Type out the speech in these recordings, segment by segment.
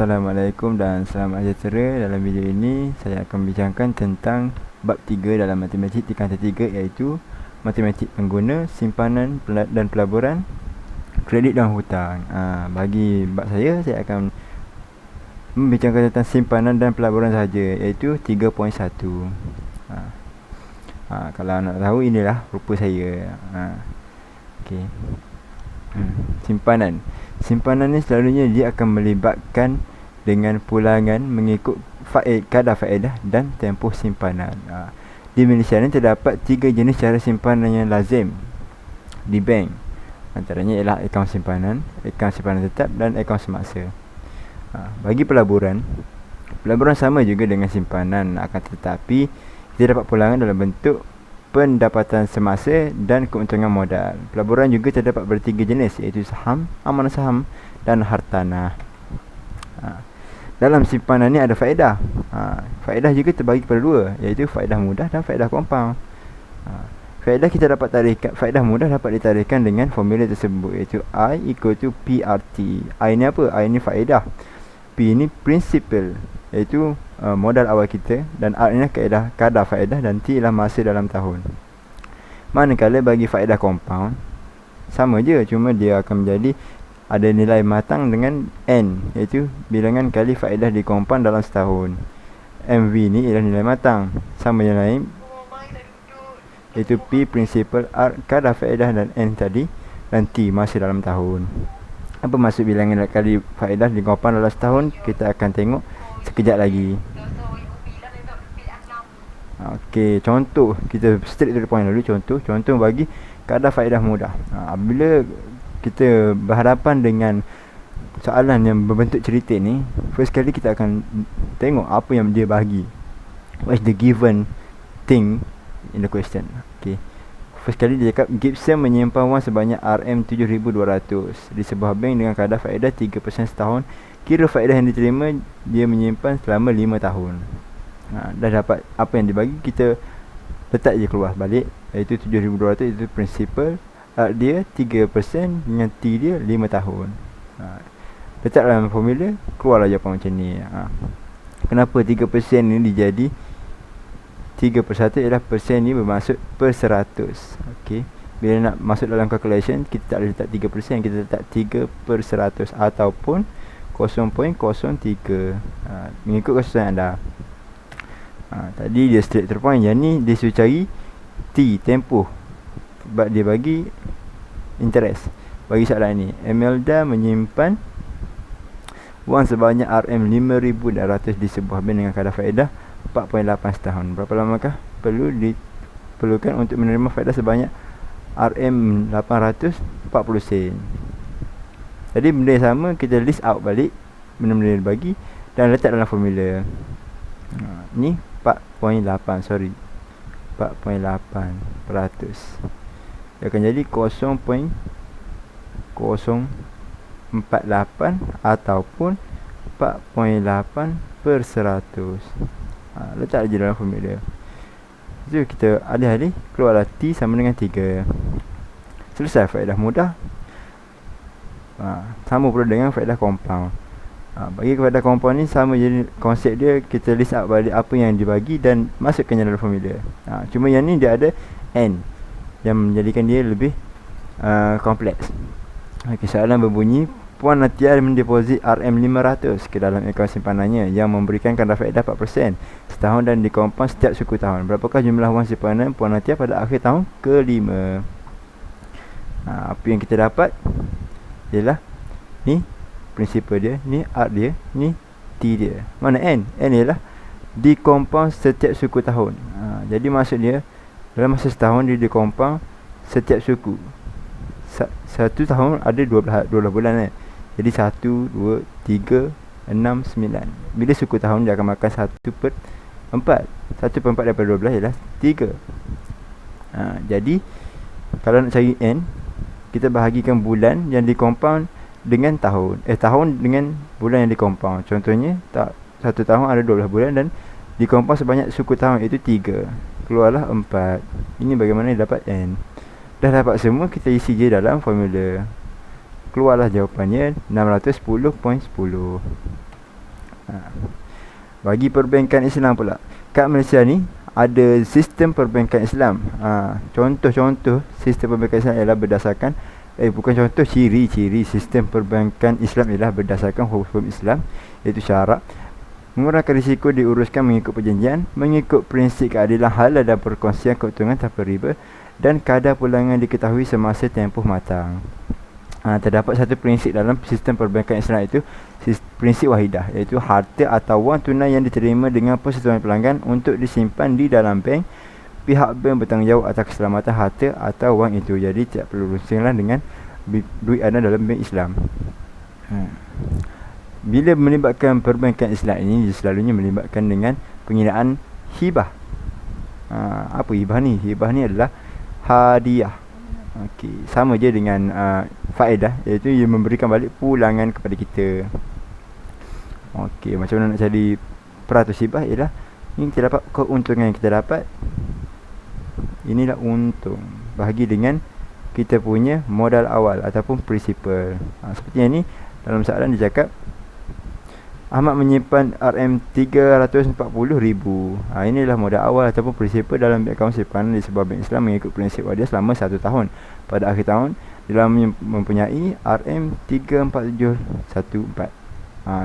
Assalamualaikum dan selamat sejahtera. Dalam video ini saya akan bincangkan tentang bab 3 dalam matematik tingkatan 3, iaitu matematik pengguna, simpanan dan pelaburan, kredit dan hutang. Bagi bab saya akan membincangkan tentang simpanan dan pelaburan sahaja, iaitu 3.1. Kalau nak tahu, inilah rupa saya. Okey. Simpanan ni selalunya dia akan melibatkan dengan pulangan mengikut kadar faedah dan tempoh simpanan. Di Malaysia ni terdapat 3 jenis cara simpanan yang lazim di bank. Antaranya ialah akaun simpanan tetap dan akaun semasa. Bagi pelaburan sama juga dengan simpanan, akan tetapi kita dapat pulangan dalam bentuk pendapatan semasa dan keuntungan modal. Pelaburan juga terdapat bertiga jenis, iaitu saham, amanah saham dan hartanah. Dalam simpanan ni ada faedah. Faedah juga terbagi kepada dua, iaitu faedah mudah dan faedah kompaun. Faedah mudah dapat ditarikkan dengan formula tersebut, iaitu I equal to PRT. I ni apa? I ni faedah. P ni principal, iaitu modal awal kita, dan R ni kadar faedah, dan T ialah masa dalam tahun. Manakala bagi faedah kompaun, sama je, cuma dia akan menjadi ada nilai matang dengan N, iaitu bilangan kali faedah dikompaun dalam setahun. MV ni ialah nilai matang, sama yang lain, iaitu P principal, R kadar faedah, dan N tadi, dan T masa dalam tahun. Apa maksud bilangan kali faedah dikompaun dalam setahun? Kita akan tengok sekejap lagi. Okey, contoh, kita straight to the point dulu. Contoh bagi kadar faedah mudah. Bila kita berhadapan dengan soalan yang berbentuk cerita ni, first kali kita akan tengok apa yang dia bagi. What is the given thing in the question? Okey. First kali dia cakap Gibson menyimpan wang sebanyak RM7,200 di sebuah bank dengan kadar faedah 3% setahun. Kira faedah yang diterima dia menyimpan selama 5 tahun. Dah dapat apa yang dibagi, kita letak je keluar balik, iaitu 7,200 itu principal, dia 3% dengan T dia 5 tahun. Letak dalam formula, keluarlah jawapan macam ni. Kenapa 3% ni dijadi 3/1 ialah persen ni bermaksud per 100. Okey. Bila nak masuk dalam calculation, kita tak boleh letak 3%, kita letak 3/100 ataupun 0.03. Mengikut kesusahan anda. Tadi dia straight to the point. Yang ni dia suruh cari T, tempoh. Sebab dia bagi interest. Bagi soalan ni, Emelda menyimpan wang sebanyak RM5,200 di sebuah bank dengan kadar faedah 4.8 setahun. Berapa lamakah diperlukan untuk menerima faedah sebanyak RM840 sen? Jadi benda yang sama, kita list out balik benda-benda yang dibagi dan letak dalam formula. Ni 4.8%. Dia akan jadi 0.048 ataupun 4.8/100. Letak je dalam formula. So kita alih-alih, keluarlah T sama dengan 3. Selesai faedah mudah. Sama pula dengan faedah kompaun. Bagi faedah kompaun ni sama je konsep dia, kita list out balik apa yang dibagi dan masukkan dalam formula. Cuma yang ni dia ada N yang menjadikan dia lebih kompleks. Soalan berbunyi, Puan Natia mendeposit RM500 ke dalam akaun simpanannya yang memberikan kadar faedah 4% setahun dan dikompaun setiap suku tahun. Berapakah jumlah wang simpanan Puan Natia pada akhir tahun ke-5? Apa yang kita dapat ialah ni prinsipal dia, ni R dia, ni T dia. Mana N? N ialah dikompaun setiap suku tahun. Jadi maksud dia, dalam masa setahun dia dikompaun setiap suku. Satu tahun ada 12 bulan. Jadi 1, 2, 3, 6, 9. Bila suku tahun dia akan makan 1/4. 1/4 daripada 12 ialah 3. Jadi kalau nak cari N, kita bahagikan bulan yang dikompaun dengan tahun. Tahun dengan bulan yang dikompaun. Contohnya, satu tahun ada 12 bulan dan dikompaun sebanyak suku tahun, iaitu 3. Keluarlah 4. Ini bagaimana dapat N. Dah dapat semua, kita isi je dalam formula. Keluarlah jawapannya 610.10. Bagi perbankan Islam pula, kat Malaysia ni ada sistem perbankan Islam. Contoh-contoh sistem perbankan Islam ialah berdasarkan bukan contoh, ciri-ciri sistem perbankan Islam ialah berdasarkan hukum Islam, iaitu syarak, mengurangkan risiko diuruskan mengikut perjanjian, mengikut prinsip keadilan halal dan perkongsian keuntungan tanpa riba, dan kadar pulangan diketahui semasa tempoh matang. Terdapat satu prinsip dalam sistem perbankan Islam, itu prinsip wahidah, iaitu harta atau wang tunai yang diterima dengan persetujuan pelanggan untuk disimpan di dalam bank. Pihak bank bertanggungjawab atas keselamatan harta atau wang itu. Jadi tidak perlu rusinglah dengan duit anda dalam bank Islam. Bila melibatkan perbankan Islam ini, selalunya melibatkan dengan penggunaan hibah. Apa hibah ni? Hibah ni adalah hadiah. Okey, sama je dengan faedah, iaitu ia memberikan balik pulangan kepada kita. Okey, macam mana nak cari peratus hibah? Ialah ini kita dapat keuntungan yang kita dapat. Inilah untung bahagi dengan kita punya modal awal ataupun principal. Seperti yang ni dalam soalan dia cakap Ahmad menyimpan RM340,000. Inilah modal awal ataupun prinsipal dalam akaun simpanan di sebuah bank Islam mengikut prinsip wadah selama 1 tahun. Pada akhir tahun, dalam mempunyai RM34714.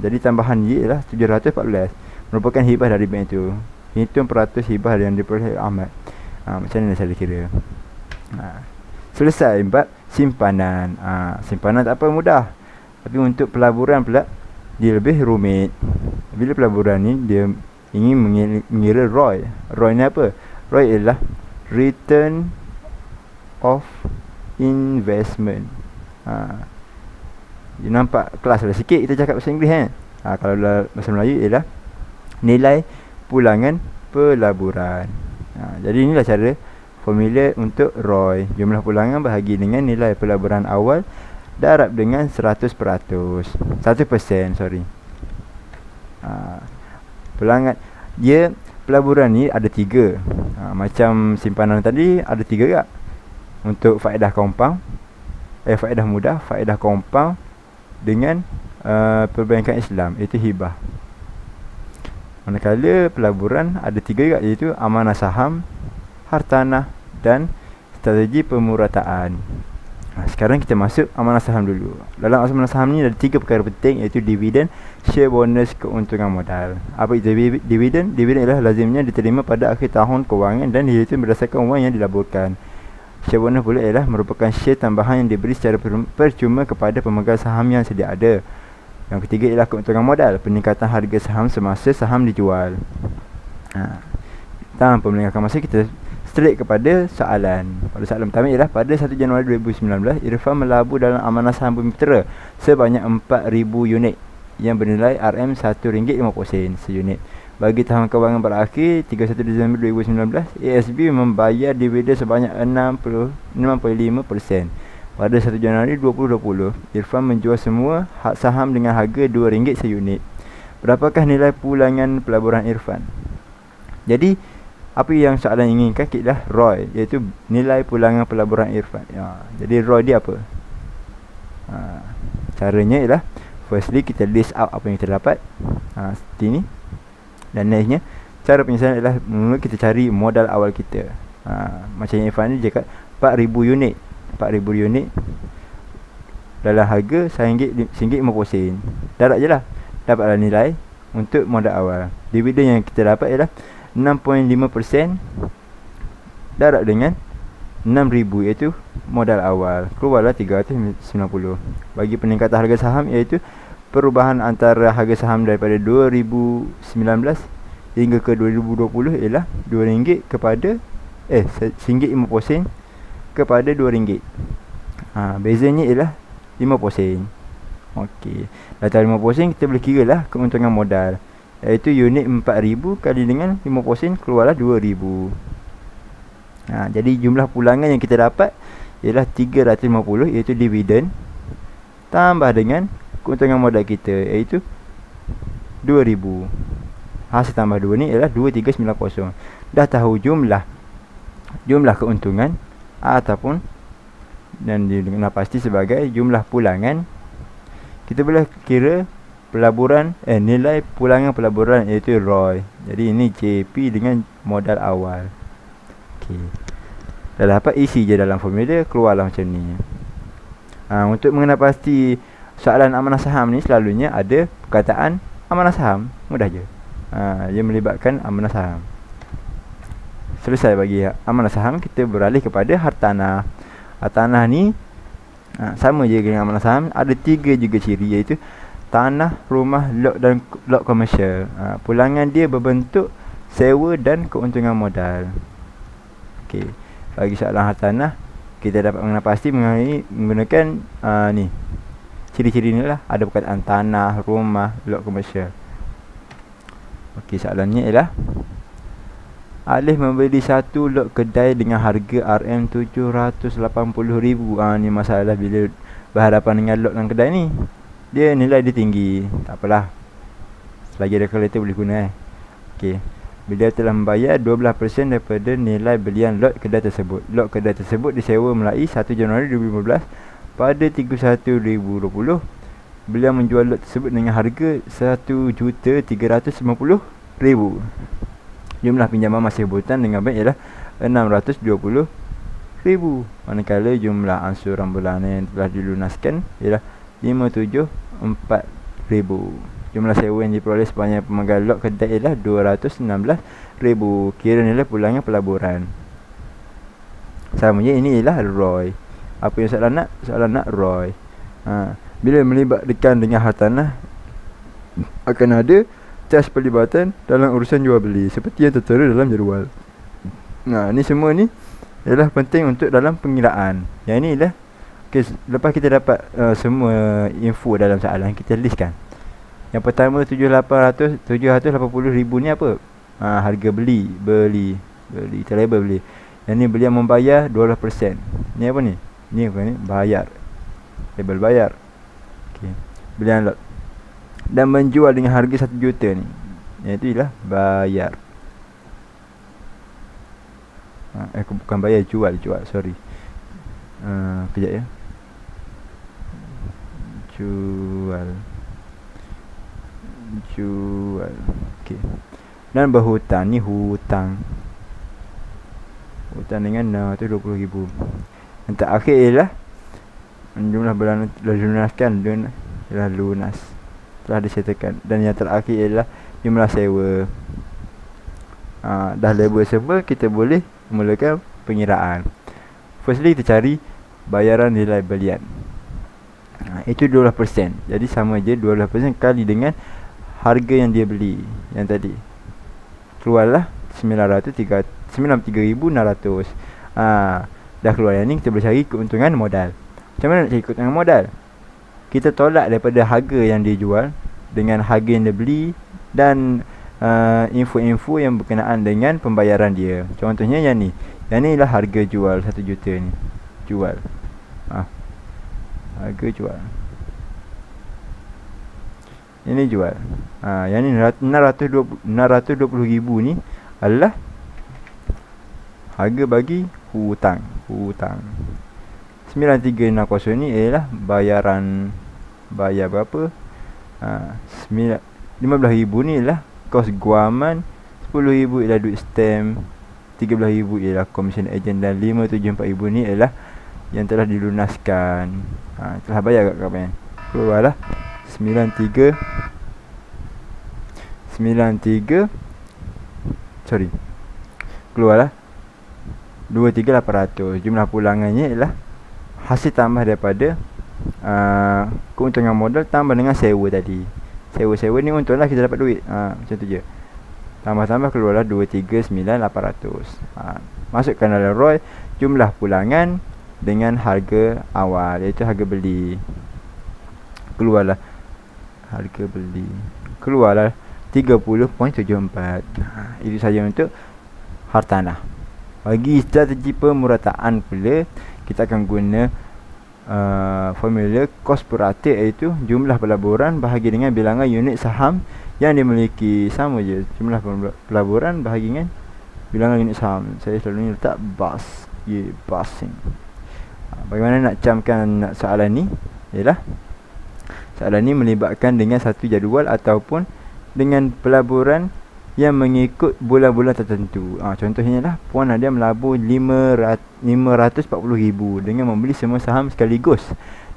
Jadi tambahan Y ialah 714, merupakan hibah dari bank itu. Hitung peratus hibah yang diperoleh Ahmad. Macam mana saya kira? Selesai bab simpanan. Simpanan tak apa, mudah. Tapi untuk pelaburan pula, dia lebih rumit. Bila pelaburan ni dia ingin mengira ROI. ROI ni apa? ROI ialah Return of Investment. Dia nampak kelas lah sikit kita cakap bahasa Inggeris kan. Kalau dalam bahasa Melayu ialah nilai pulangan pelaburan. Jadi inilah cara formula untuk ROI. Jumlah pulangan bahagi dengan nilai pelaburan awal darab dengan 100%. 1%, sorry. Pulangan dia, pelaburan ni ada 3. Macam simpanan tadi ada 3 juga. Untuk faedah compound, faedah mudah, faedah compound dengan perbankan Islam, iaitu hibah. Manakala pelaburan ada 3 juga, iaitu amanah saham, hartanah dan strategi pemurataan. Sekarang kita masuk amanah saham dulu. Dalam amanah saham ni ada 3 perkara penting, iaitu dividen, share bonus, keuntungan modal. Apa itu dividen? Dividen ialah lazimnya diterima pada akhir tahun kewangan dan iaitu berdasarkan wang yang dilaburkan. Share bonus pula ialah merupakan share tambahan yang diberi secara percuma kepada pemegang saham yang sedia ada. Yang ketiga ialah keuntungan modal, peningkatan harga saham semasa saham dijual. Tanpa melengahkan masa, kita straight kepada soalan. Pada soalan pertama ialah pada 1 Januari 2019, Irfan melabur dalam amanah saham Bumiputera sebanyak 4,000 unit yang bernilai RM1.50 seunit. Bagi tahun kewangan berakhir 31 Disember 2019, ASB membayar dividen sebanyak 65%. Pada 1 Januari 2020, Irfan menjual semua hak saham dengan harga RM2 seunit. Berapakah nilai pulangan pelaburan Irfan? Jadi, apa yang soalan inginkan ialah ROI, iaitu nilai pulangan pelaburan Irfan. Jadi ROI dia apa? Caranya ialah, firstly kita list out apa yang kita dapat, seperti ni. Dan nextnya, cara penyelesaian ialah mula kita cari modal awal kita. Macam yang Irfan ni cakap 4,000 unit. 4,000 unit dalam harga RM1.50. Darab je lah, dapatlah nilai untuk modal awal. Dividen yang kita dapat ialah 6.5% darab dengan 6,000, iaitu modal awal. Keluarlah 390. Bagi peningkatan harga saham, iaitu perubahan antara harga saham daripada 2019 hingga ke 2020 ialah RM2 kepada RM1.50 kepada RM2. Bezanya ialah 5%. Okey, datang 5% kita boleh kira lah keuntungan modal, iaitu unit 4,000 kali dengan 5% keluarlah 2,000. Jadi jumlah pulangan yang kita dapat ialah 350, iaitu dividen, tambah dengan keuntungan modal kita, iaitu 2,000. Hasil tambah 2 ni ialah 2,390. Dah tahu jumlah keuntungan ataupun dan dikenal pasti sebagai jumlah pulangan, kita boleh kira nilai pulangan pelaburan iaitu ROI. Jadi ini JP dengan modal awal. Okey. Dah dapat isi je dalam formula, keluarlah macam ni. Untuk mengenal pasti soalan amanah saham ni selalunya ada perkataan amanah saham. Mudah je. Dia melibatkan amanah saham. Selesai bagi amanah saham, kita beralih kepada hartanah. Hartanah ni sama je dengan amanah saham, ada 3 juga ciri, iaitu tanah, rumah, lot dan lot komersial. Pulangan dia berbentuk sewa dan keuntungan modal. Okey, bagi soalan hartanah kita dapat mengenal pasti menggunakan ni ciri-ciri ni lah. Ada perkataan tanah, rumah, lot komersial. Okey, soalannya ialah Alif membeli satu lot kedai dengan harga RM780,000. Ni masalah bila berhadapan dengan lot dan kedai ni. Dia nilai dia tinggi. Tak apalah, selagi ada kalkulator boleh guna Okey, beliau telah membayar 12% daripada nilai belian lot kedai tersebut. Lot kedai tersebut disewa mulai 1 Januari 2015. Pada 31/2020 beliau menjual lot tersebut dengan harga RM1,350,000. Jumlah pinjaman masih hutang dengan bank ialah RM620,000. Manakala jumlah ansuran bulanan yang telah dilunaskan ialah RM574,000. Jumlah sewa yang diperoleh sepanjang pemanggilan lot kedai ialah RM216,000. Kira nilai pulangan pelaburan. Sama je, ini ialah ROI. Apa yang soalan nak ROI. Bila melibatkan dengan hartanah, akan ada cas pelibatan dalam urusan jual beli seperti yang tertera dalam jadual. Ni semua ni ialah penting untuk dalam pengiraan. Yang ni ialah lepas kita dapat semua info dalam soalan, kita listkan. Yang pertama 780,000 ni apa? Harga beli kita label beli. Yang ni beliau membayar 12%. Ni apa ni? Ni apa ni? Bayar. Label bayar. Okey. Belian lot dan menjual dengan harga 1 juta ni, iaitu ialah bayar. Bukan bayar, jual, sorry. Kejap ya. Jual. Okey. Dan berhutang, ni hutang dengan RM20,000. Yang terakhir ialah jumlah bulanan telah dilunaskan, ialah lunas, telah disertakan. Dan yang terakhir ialah jumlah sewa. Dah label semua, kita boleh mulakan pengiraan. Firstly, kita cari bayaran nilai belian. Itu 12%. Jadi sama je 12% kali dengan harga yang dia beli yang tadi. Keluarlah 93,600. Dah keluar yang ni, kita boleh cari keuntungan modal. Macam mana nak cari keuntungan modal? Kita tolak daripada harga yang dia jual dengan harga yang dia beli dan info-info yang berkenaan dengan pembayaran dia. Contohnya yang ni. Yang ni lah harga jual 1 juta ni. Jual. Harga jual. Ini jual. Yang ni 620,000 ni adalah harga bagi hutang. 9360 ni ialah bayaran. Bayar berapa? 15,000 ni ialah kos guaman, 10,000 ialah duit stamp, 13,000 ialah komisen ejen, dan 574,000 ni ialah yang telah dilunaskan. Telah bayar kat kawan. Keluarlah 93 keluarlah 23,800. Jumlah pulangannya ialah hasil tambah daripada keuntungan modal tambah dengan sewa tadi. Sewa ni untunglah kita dapat duit. Macam tu je. Tambah-tambah keluarlah 23,900. Masukkan dalam ROI jumlah pulangan dengan harga awal, iaitu harga beli. Keluarlah harga beli. Keluarlah 30.74. Itu saja untuk hartanah. Bagi strategi pemerataan pula, kita akan guna formula kos per rata, iaitu jumlah pelaburan bahagi dengan bilangan unit saham yang dimiliki. Sama je, jumlah pelaburan bahagi dengan bilangan unit saham. Saya selalu letak bas. Basing. Bagaimana nak camkan soalan ni? Ialah Soalan ni melibatkan dengan satu jadual ataupun dengan pelaburan yang mengikut bulan-bulan tertentu. Contohnya lah Puan Nadia melabur RM540,000 dengan membeli semua saham sekaligus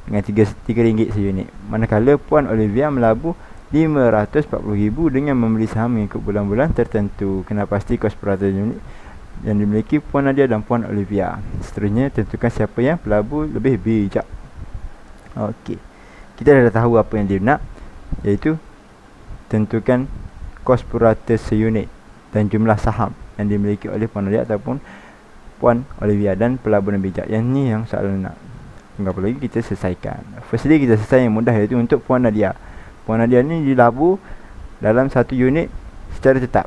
dengan RM3 seunit. Manakala Puan Olivia melabur RM540,000 dengan membeli saham mengikut bulan-bulan tertentu. Kena pasti kos purata unit yang dimiliki Puan Nadia dan Puan Olivia. Seterusnya, tentukan siapa yang pelabur lebih bijak. Okey, kita dah tahu apa yang dia nak, iaitu tentukan kos purata seunit dan jumlah saham yang dimiliki oleh Puan Nadia ataupun Puan Olivia dan pelaburan bijak. Yang ni yang soalan nak. Tunggu apa lagi, kita selesaikan. Firstly, kita selesai yang mudah, iaitu untuk Puan Nadia. Puan Nadia ni dilabur dalam satu unit secara tetap,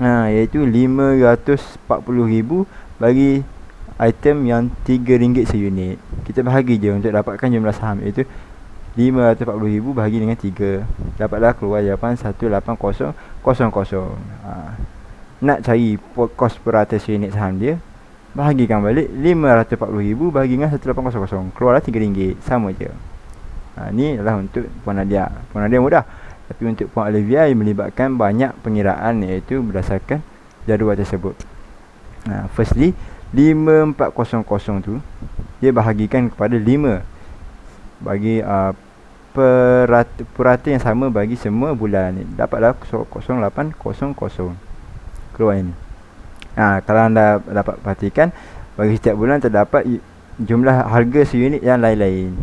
iaitu RM540,000 bagi item yang RM3 seunit. Kita bahagi je untuk dapatkan jumlah saham, iaitu RM540,000 bahagi dengan 3. Dapatlah keluar jawapan 18000. Nak cari kos purata seunit saham dia, bahagikan balik RM540,000 bahagi dengan 18000. Keluarlah RM3. Sama je. Ni adalah untuk Puan Nadia. Puan Nadia mudah. Tapi untuk Puan Olivia yang melibatkan banyak pengiraan, iaitu berdasarkan jadual tersebut. Firstly, 5400 tu dia bahagikan kepada 5 bagi purata yang sama bagi semua bulan. Dapatlah 0800. Keluar ini. Kalau anda dapat perhatikan, bagi setiap bulan terdapat jumlah harga seunit yang lain-lain.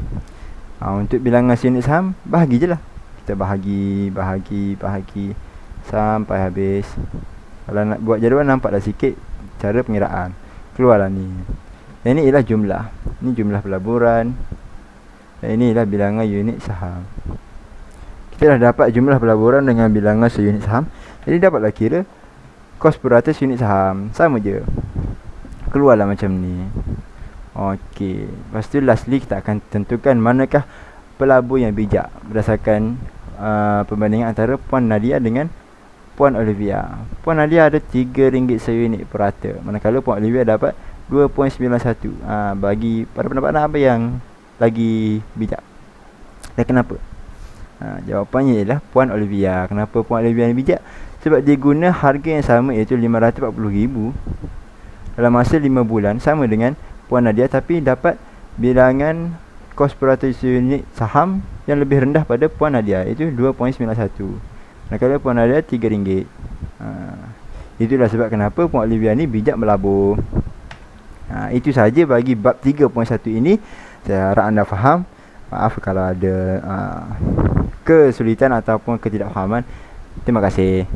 Untuk bilangan seunit saham, bahagi je lah. Kita bahagi sampai habis. Kalau nak buat jadual, nampaklah sikit cara pengiraan. Keluarlah ni. Yang ni ialah jumlah. Ni jumlah pelaburan. Dan ini ialah bilangan unit saham. Kita dah dapat jumlah pelaburan dengan bilangan seunit saham. Jadi dapatlah kira kos purata seunit saham. Sama je. Keluarlah macam ni. Okey. Lepas tu lastly kita akan tentukan manakah pelabur yang bijak berdasarkan perbandingan antara Puan Nadia dengan Puan Olivia. Puan Nadia ada RM3 seunit purata, manakala Puan Olivia dapat 2.91. Bagi pada pendapat anda, apa yang lagi bijak dan kenapa? Jawapannya ialah Puan Olivia. Kenapa Puan Olivia ni bijak? Sebab dia guna harga yang sama, iaitu RM540,000 dalam masa 5 bulan, sama dengan Puan Nadia, tapi dapat bilangan kos purata unit saham yang lebih rendah pada Puan Nadia, iaitu 2.91. Manakala Puan Nadia RM3. Itulah sebab kenapa Puan Olivia ni bijak melabur. Itu sahaja bagi bab 3.1 ini. Saya harap anda faham. Maaf kalau ada kesulitan ataupun ketidakfahaman. Terima kasih.